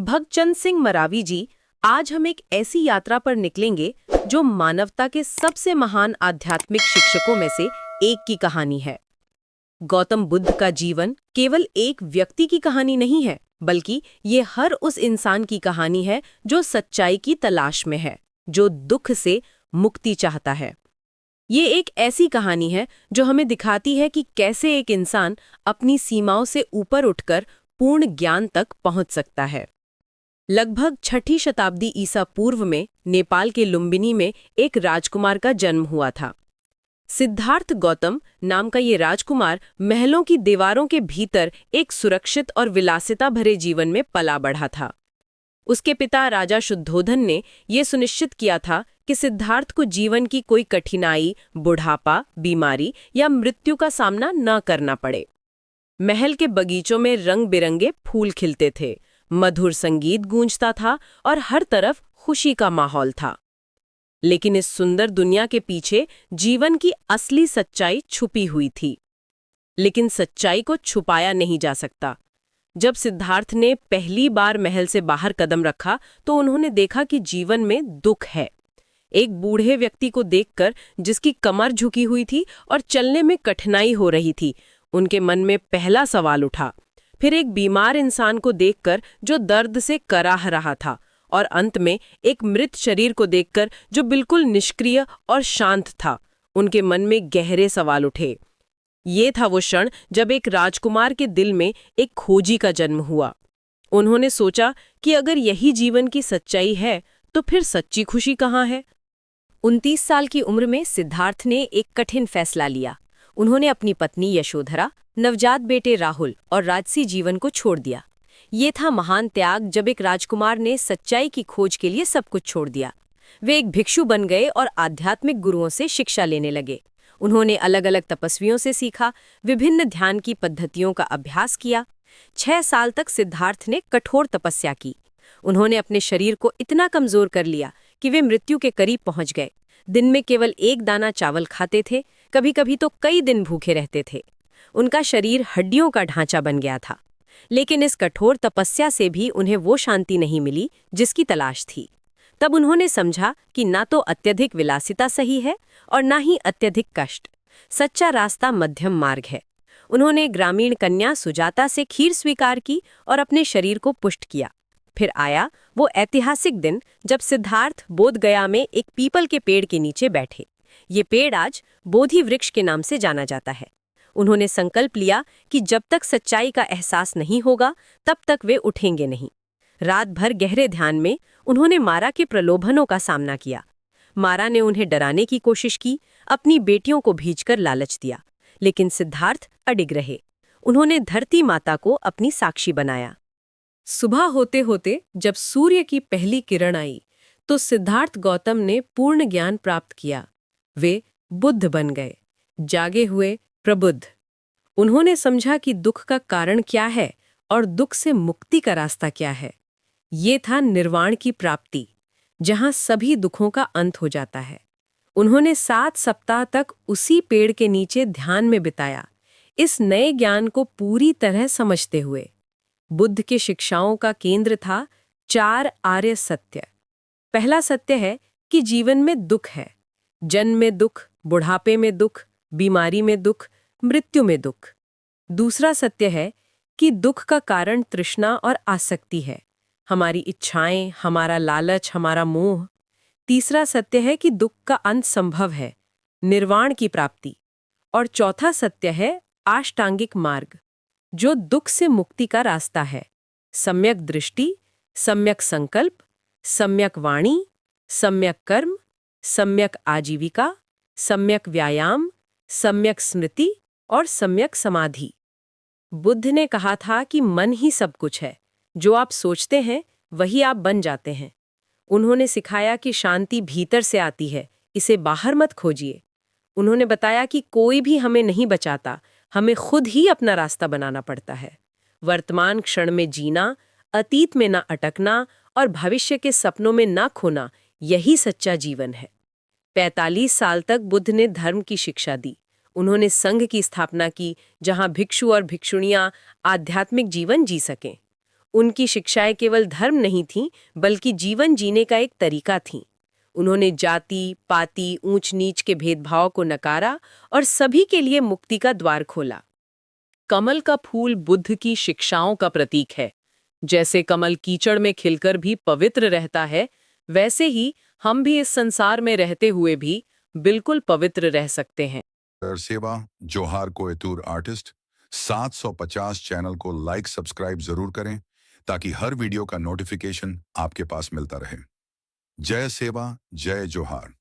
भगचंद सिंह मरावी जी, आज हम एक ऐसी यात्रा पर निकलेंगे जो मानवता के सबसे महान आध्यात्मिक शिक्षकों में से एक की कहानी है। गौतम बुद्ध का जीवन केवल एक व्यक्ति की कहानी नहीं है, बल्कि ये हर उस इंसान की कहानी है जो सच्चाई की तलाश में है, जो दुख से मुक्ति चाहता है। ये एक ऐसी कहानी है जो हमें दिखाती है कि कैसे एक इंसान अपनी सीमाओं से ऊपर उठकर पूर्ण ज्ञान तक पहुंच सकता है। लगभग 6ठी शताब्दी ईसा पूर्व में नेपाल के लुम्बिनी में एक राजकुमार का जन्म हुआ था। सिद्धार्थ गौतम नाम का ये राजकुमार महलों की दीवारों के भीतर एक सुरक्षित और विलासिता भरे जीवन में पला बढ़ा था। उसके पिता राजा शुद्धोधन ने यह सुनिश्चित किया था कि सिद्धार्थ को जीवन की कोई कठिनाई, बुढ़ापा, बीमारी या मृत्यु का सामना न करना पड़े। महल के बगीचों में रंग बिरंगे फूल खिलते थे, मधुर संगीत गूंजता था और हर तरफ खुशी का माहौल था। लेकिन इस सुंदर दुनिया के पीछे जीवन की असली सच्चाई छुपी हुई थी। लेकिन सच्चाई को छुपाया नहीं जा सकता। जब सिद्धार्थ ने पहली बार महल से बाहर कदम रखा तो उन्होंने देखा कि जीवन में दुख है। एक बूढ़े व्यक्ति को देखकर, जिसकी कमर झुकी हुई थी और चलने में कठिनाई हो रही थी, उनके मन में पहला सवाल उठा। फिर एक बीमार इंसान को देखकर जो दर्द से कराह रहा था, और अंत में एक मृत शरीर को देखकर जो बिल्कुल निष्क्रिय और शांत था। उनके मन में गहरे सवाल उठे। ये था वो क्षण जब एक राजकुमार के दिल में एक खोजी का जन्म हुआ। उन्होंने सोचा कि अगर यही जीवन की सच्चाई है तो फिर सच्ची खुशी कहाँ है। 29 साल की उम्र में सिद्धार्थ ने एक कठिन फैसला लिया। उन्होंने अपनी पत्नी यशोधरा, नवजात बेटे राहुल और राजसी जीवन को छोड़ दिया। ये था महान त्याग, जब एक राजकुमार ने सच्चाई की खोज के लिए सब कुछ छोड़ दिया। वे एक भिक्षु बन गए और आध्यात्मिक गुरुओं से शिक्षा लेने लगे। उन्होंने अलग अलग तपस्वियों से सीखा, विभिन्न ध्यान की पद्धतियों का अभ्यास किया। 6 साल तक सिद्धार्थ ने कठोर तपस्या की। उन्होंने अपने शरीर को इतना कमजोर कर लिया कि वे मृत्यु के करीब पहुंच गए। दिन में केवल एक दाना चावल खाते थे, कभी कभी तो कई दिन भूखे रहते थे। उनका शरीर हड्डियों का ढांचा बन गया था। लेकिन इस कठोर तपस्या से भी उन्हें वो शांति नहीं मिली जिसकी तलाश थी। तब उन्होंने समझा कि ना तो अत्यधिक विलासिता सही है और ना ही अत्यधिक कष्ट। सच्चा रास्ता मध्यम मार्ग है। उन्होंने ग्रामीण कन्या सुजाता से खीर स्वीकार की और अपने शरीर को पुष्ट किया। फिर आया वो ऐतिहासिक दिन जब सिद्धार्थ बोधगया में एक पीपल के पेड़ के नीचे बैठे। ये पेड़ आज बोधि वृक्ष के नाम से जाना जाता है। उन्होंने संकल्प लिया कि जब तक सच्चाई का एहसास नहीं होगा तब तक वे उठेंगे नहीं। रात भर गहरे ध्यान में उन्होंने मारा के प्रलोभनों का सामना किया। मारा ने उन्हें डराने की कोशिश की, अपनी बेटियों को भेजकर लालच दिया, लेकिन सिद्धार्थ अडिग रहे। उन्होंने धरती माता को अपनी साक्षी बनाया। सुबह होते होते जब सूर्य की पहली किरण आई तो सिद्धार्थ गौतम ने पूर्ण ज्ञान प्राप्त किया। वे बुद्ध बन गए, जागे हुए, प्रबुद्ध। उन्होंने समझा कि दुख का कारण क्या है और दुख से मुक्ति का रास्ता क्या है। ये था निर्वाण की प्राप्ति, जहां सभी दुखों का अंत हो जाता है। उन्होंने 7 सप्ताह तक उसी पेड़ के नीचे ध्यान में बिताया, इस नए ज्ञान को पूरी तरह समझते हुए। बुद्ध के शिक्षाओं का केंद्र था 4 आर्य सत्य। पहला सत्य है कि जीवन में दुख है। जन्म में दुख, बुढ़ापे में दुख, बीमारी में दुख, मृत्यु में दुख। दूसरा सत्य है कि दुख का कारण तृष्णा और आसक्ति है, हमारी इच्छाएं, हमारा लालच, हमारा मोह। तीसरा सत्य है कि दुख का अंत संभव है, निर्वाण की प्राप्ति। और चौथा सत्य है अष्टांगिक मार्ग, जो दुख से मुक्ति का रास्ता है। सम्यक दृष्टि, सम्यक संकल्प, सम्यक वाणी, सम्यक कर्म, सम्यक आजीविका, सम्यक व्यायाम, सम्यक स्मृति और सम्यक समाधि। बुद्ध ने कहा था कि मन ही सब कुछ है, जो आप सोचते हैं वही आप बन जाते हैं। उन्होंने सिखाया कि शांति भीतर से आती है, इसे बाहर मत खोजिए। उन्होंने बताया कि कोई भी हमें नहीं बचाता, हमें खुद ही अपना रास्ता बनाना पड़ता है। वर्तमान क्षण में जीना, अतीत में ना अटकना और भविष्य के सपनों में ना खोना, यही सच्चा जीवन है। 45 साल तक बुद्ध ने धर्म की शिक्षा दी। उन्होंने संघ की स्थापना की, जहां भिक्षु और भिक्षुणियां आध्यात्मिक जीवन जी सकें। उनकी शिक्षाएं केवल धर्म नहीं थीं, बल्कि जीवन जीने का एक तरीका थीं। उन्होंने जाति, पाति, ऊंच नीच के भेदभाव को नकारा और सभी के लिए मुक्ति का द्वार खोला। कमल का फूल बुद्ध की शिक्षाओं का प्रतीक है। जैसे कमल कीचड़ में खिलकर भी पवित्र रहता है, वैसे ही हम भी इस संसार में रहते हुए भी बिल्कुल पवित्र रह सकते हैं। सेवा जोहार कोयतूर आर्टिस्ट 750 चैनल को लाइक सब्सक्राइब जरूर करें ताकि हर वीडियो का नोटिफिकेशन आपके पास मिलता रहे। जय सेवा, जय जोहार।